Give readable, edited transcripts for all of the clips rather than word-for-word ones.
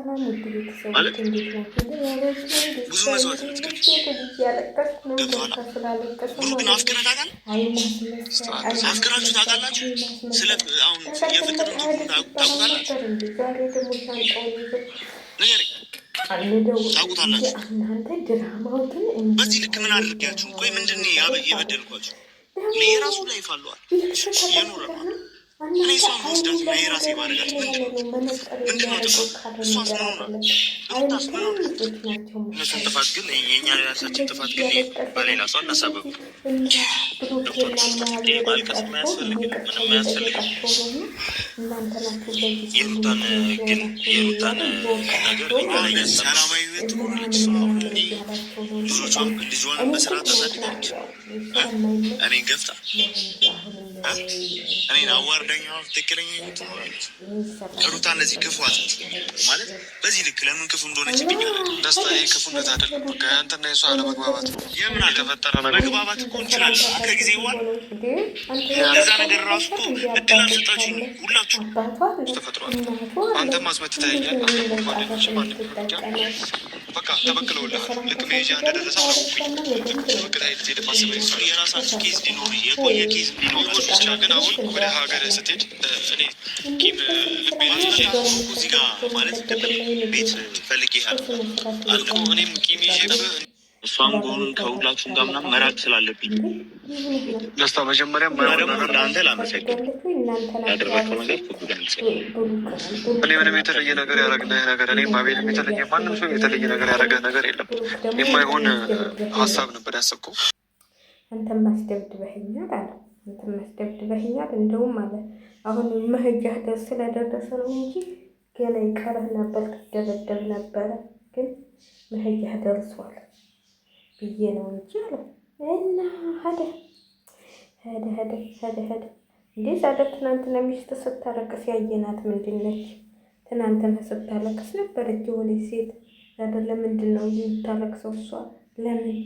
ሰላም ውድ ቤተሰቦች እንዴት ናችሁ? ብዙ መስዋዕት ነው ብሩ ግን አፍቅረህ ታውቃለህ? አፍቅራችሁ ታውቃላችሁ? ስለ አሁን የፍቅር ታውቁታላችሁ? ንገረኝ። ታውቁታላችሁ? በዚህ ልክ ምን አድርጊያችሁ? ቆይ ምንድን ነው የበደልኳችሁ? እኔ የራሱ ላይፍ አለዋል የኖረ እኔ እሷን ወስዳት እና የራሴ ባረጋት ምንድን ነው ጥፋት? እሷስ ምን ሆነ? እታስ ምን ሆነ? እነሱን ጥፋት ግን የእኛ የራሳችን ጥፋት ግን በሌላ ሰው እናሳበብ። ማልቀስ አያስፈልግም፣ ምንም አያስፈልግም። የሩታን ነገር ሰላማዊ ህይወት ትኖራለች። ልጇን በስርዓት ታሳድጋለች። እኔን ገፍታ እኔን አዋርዳኛ ትክክለኛ ትኖራለች። ሩታ እነዚህ ክፉ ማለት በዚህ ልክ ለምን ክፉ እንደሆነች ደስታ ክፉ ነት አይደለም። አንተና የሷ አለመግባባት ነው። የምን አልተፈጠረ መግባባት እኮ እንችላለን። ከጊዜ በኋላ እዛ ነገር ራሱ እኮ እድል አልሰጣችሁ ሁላችሁ ተፈጥሯል። አንተም አስመትተኸኛል። አንተም ጓደኞች ማንም በቃ ተበክለውልሃል። ልክ መሄጃ እንደደረሰ የራሳችሁ ኬዝ ሊኖር የቆየ ኬዝ ሊኖር ይችላል። ግን አሁን ወደ ሀገር ስትሄድ እኔ ቂም ልቤ እዚህ ጋ ማለት ቤት ፈልጌ እኔም ቂም ይዤ እሷም ጎኑን ከሁላችሁም ጋር ምናምን መራቅ ስላለብኝ ደስታ መጀመሪያ ደግሞ ለአንተ ላመሰግን ያደረገው ነገር እኔ ምንም የተለየ ነገር ያደረግልህ ነገር እኔም አቤልም የተለየ ማንም ሰው የተለየ ነገር ያደረገህ ነገር የለም። የማይሆን ሀሳብ ነበር ያሰብከው። አንተም ማስደብድበኸኛል አለ። አንተም ማስደብድበኸኛል እንደውም አለ አሁን መሄጃህ ደስ ስለደረሰ ነው እንጂ ገና ይቀርህ ነበር፣ ትደበደብ ነበረ። ግን መሄጃህ ደርሷል ብዬ ነው እንጂ አለ እና ሄደ እንዴ ዛሬ ትናንትና ሚስት ስታለቅስ ያየናት ምንድን ነች? ትናንትና ስታለቅስ ነበረች የሆነ ሴት አይደለ? ምንድን ነው የምታለቅሰው እሷ? ለምን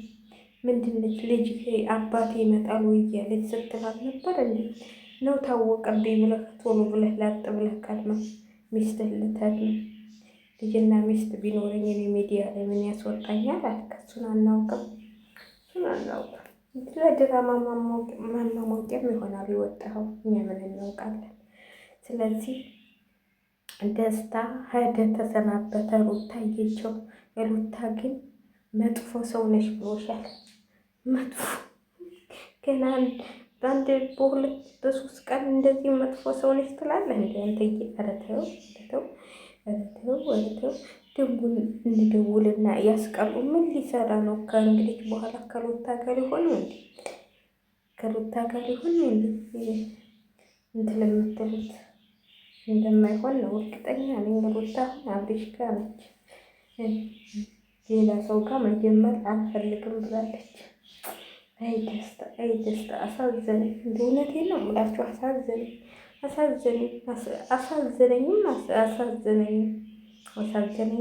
ምንድን ነች? ልጅ አባቴ ይመጣል ወይ እያለች ስትላል ነበር እንዴ? ነው ታወቀብኝ ብለህ ቶሎ ብለህ ላጥ ብለህ ቀድመ ሚስትህ ልትሄድ ነው። ልጅና ሚስት ቢኖረኝ እኔ ሚዲያ ላይ ምን ያስወጣኛል አልክ። እሱን አናውቅም። ለድራማ ማማሞቂያም ይሆናል የወጣኸው፣ እኛ ምን እናውቃለን። ስለዚህ ደስታ ሄደ፣ ተሰናበተ። ሩታ እየቸው ሩታ ግን መጥፎ ሰው ነሽ ብሎሻል። መጥፎ ገና በአንድ በሁለት በሶስት ቀን እንደዚህ መጥፎ ሰው ነሽ ትላለህ እንዴ አንተ? ኧረ ተው ደንቡን እንደውልና ያስቀሩ። ምን ሊሰራ ነው? ከእንግዲህ በኋላ ከሩታ ጋር ሊሆን እንዴ? ከሩታ ጋር ሊሆን እንዴ? እንትን ለምትሉት እንደማይሆን ነው እርግጠኛ ነኝ። ሩታ አብሬሽ ጋር ነች፣ ሌላ ሰው ጋር መጀመር አልፈልግም ብላለች። አይ ደስታ አሳዘነኝ። እንደ እውነቴን ነው የምላችሁ አሳዘነኝ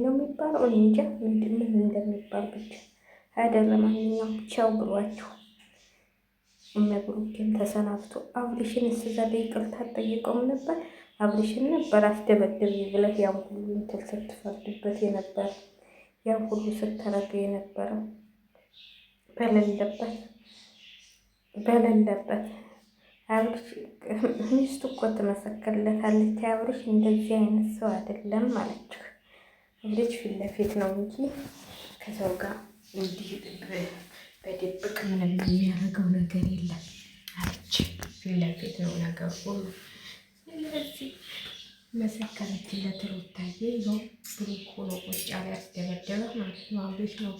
ነው የሚባለው። እኔ እንጃ ምን እንደሚባል ብቻ አይደለም። ለማንኛውም ቻው ብሏችሁ እመብሩኬም ተሰናብቶ አብሬሽን እስዛ ላይ ይቅርታ ጠይቀውም ነበር። አብሬሽን ነበር አስደበደብ ብለህ ያው ሁሉ እንትን ስትፈርድበት የነበረ ያው ሁሉ ስትረግ የነበረው በሌለበት አብሬሽ ሚስቱ እኮ ትመሰክርለታለች። አብሬሽ እንደዚህ አይነት ሰው አይደለም ማለችው። አብሬሽ ፊት ለፊት ነው እንጂ ከሰው ጋር እንዲህ በድብቅ ምንም የሚያደርገው ነገር የለም አለች። ፊት ለፊት ነው ነገር ሁሉ። ስለዚህ መሰከረችለት ሩታዬ። ይኸው ብሩክ ሆኖ ቁጭ ያለ ያስደበደበ ማለት ነው። አብሬሽ ነው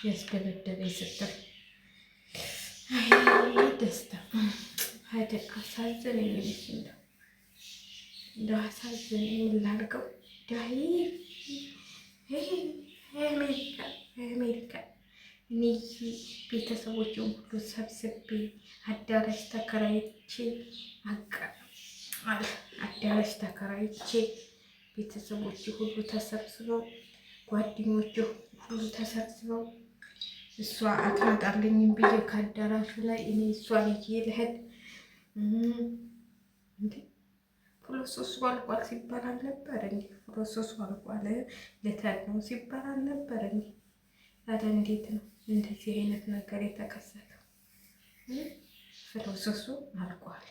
ያስደበደበ ስትል ደስታ ሄደ። አሳዘነኝ። እንደው አሳዘነኝ። የምላርገው ዳይ አሜሪካ እኔ ቤተሰቦችን ሁሉ ሰብስቤ አዳራሽ ተከራይቼ ቤተሰቦች ሁሉ ተሰብስበው ጓደኞች ሁሉ ተሰብስበው እሷ አትመጣልኝም ብዬ ከአዳራሹ ላይ እኔ እሷ ልጅ ልሄድ እንዴ ፕሎስ እሱ አልቋል ሲባል አልነበር እንዴ? ፕሮሰሱ አልቋል ልተድ ነው ሲባል አልነበር እንዴ? ታዲያ እንዴት ነው እንደዚህ አይነት ነገር የተከሰተው? ፕሮሰሱ አልቋል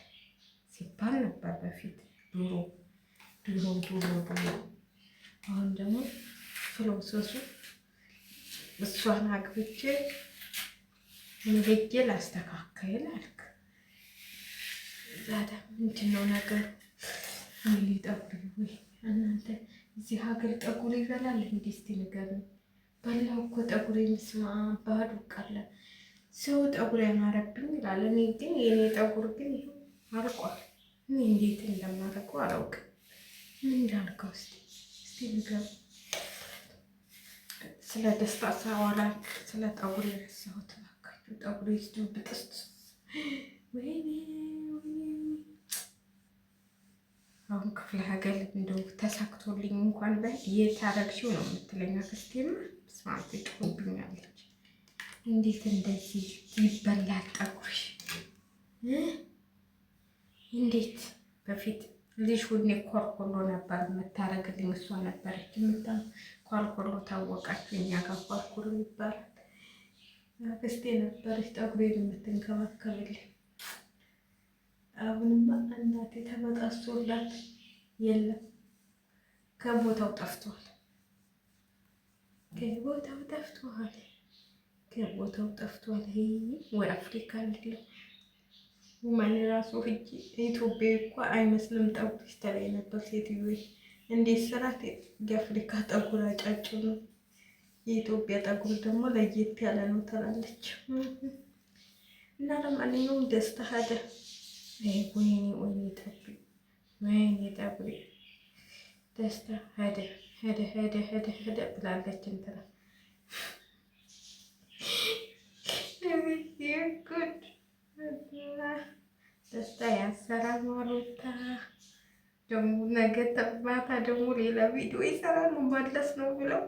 ሲባል ነበር በፊት ድሮ። አሁን ደግሞ ፕሮሰሱ እሷን አግብቼ ሄጄ ላስተካከል አልክ። ዛሬ ምንድን ነው ነገሩ? ምን ጠጉር ወይ እናንተ እዚህ ሀገር ጠጉር ይበላል እንዴ? እስቲ ንገሩኝ። በላው እኮ ጠጉር የሚስማ ባዶ ቃለ ሰው ጠጉር ያማረብኝ ይላል። እኔ ግን የኔ ጠጉር ግን ይኸው አልቋል። እኔ እንዴት እንደማደርገው አላውቅም። ምን እንዳልከው እስቲ ንገሩ። ስለ ደስታ ሳወራ ስለ ጠጉር የረሳሁት እባካችሁ። ጠጉር ይስዱ ብጥስት ወይኔ አሁን ክፍለ ሀገር እንደው ተሳክቶልኝ እንኳን የት አደረግሽው ነው የምትለኝ አክስቴማ። ስማርት ጥሩብኛለች። እንዴት እንደዚህ ይበላል ጠጉርሽ? እንዴት በፊት ልጅ ሁኔ ኮልኮሎ ነበር የምታረግልኝ እሷ ነበረች ኮልኮሎ ታወቃችሁ። እኛ ጋር ኮልኮሎ ይባላል። አክስቴ ነበረች ጠጉሬን የምትንከባከብልኝ። አሁንማ እናቴ ተበጣሶላት የለም፣ ከቦታው ጠፍቷል። ወይ አፍሪካ ልለው ማን ራሱ ህጂ ኢትዮጵያ እኮ አይመስልም ጠጉር ተለይ ነበር ሴትዮ። እንዴት ስራት የአፍሪካ ጠጉር አጫጭ ነው፣ የኢትዮጵያ ጠጉር ደግሞ ለየት ያለ ነው ትላለች። እና ለማንኛውም ደስታ ሄደ። ወይኔ ጠጉሬ ደስታ ሄደ ብላለች እንትና ጉድ ደስታ ያሰራል ማሉታ ደግሞ ነገ ማታ ደግሞ ሌላ ቪዲዮ ይሰራሉ መለስ ነው ብለው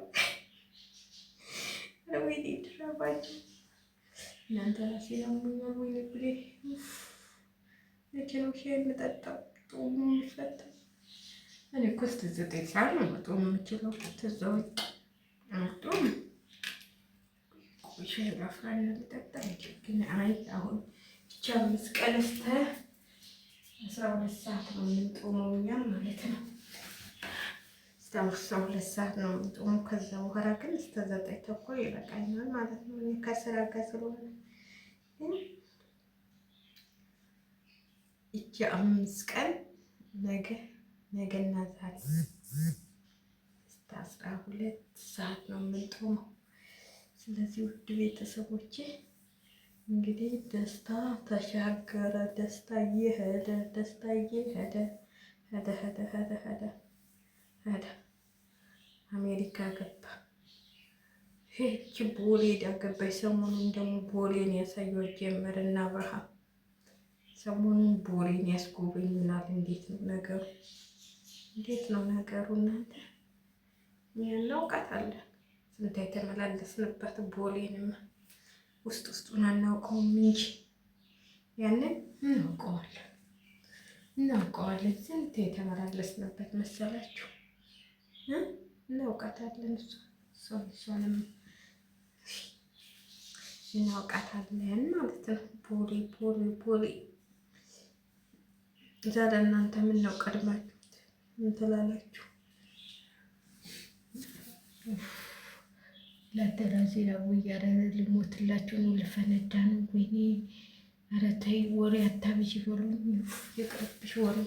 ወይኔ ድራባቸው እናንተ ራሴ ያሙኛል። ወይኔ ጉዴ መቼ ነው ሻይ የምጠጣው? ጦሙ የሚፈታ እኔ እኮ እስከ 9 ሰዓት ነው ጦም የምችለው። ከዛ ውጭ ጦም ሻይ ላፍራና ልጠጣ ግን አይ አሁን ብቻ 5 ቀን እስከ 12 ሰዓት ነው የምንጦመው እኛም ማለት ነው። እስከ 12 ሰዓት ነው የምንጦመው። ከዛ በኋላ ግን እስከ 9 ተኩል ይበቃኛል ማለት ነው። እኔ ከስራ ጋር ስለሆነ ይቺ 5 ቀን ነገና ዛሬ እስከ 12 ሰዓት ነው የምንጦመው። ስለዚህ ውድ ቤተሰቦቼ እንግዲህ ደስታ ተሻገረ፣ ደስታ እየሄደ አሜሪካ ገባ። ይህቺ ቦሌ ዳገባይ። ሰሞኑን ደግሞ ቦሌን ያሳየው ጀመርና አብርሃም ሰሞኑን ቦሌን ያስጎበኙናል። እንዴት ነው ነገሩ? እናንተ እኛ እናውቃታለን። ስንት የተመላለስንበት ቦሌንማ ውስጡን አናውቀውም እንጂ ያንን እናውቀዋለን። ስንት የተመላለስንበት መሰላችሁ? እናውቃታለን። እሷንም እናውቃታለን ማለት ነው። ቦሌ ዛሬ እናንተ ምን ነው ቀድማችሁት ምን ትላላችሁ? ለተራዚ ነው ያረረ ልሞትላችሁ ነው፣ ልፈነዳ ነው። ወይኔ ኧረ ተይ ወሬ አታብዢ በሉኝ። ይቅርብሽ ወሬ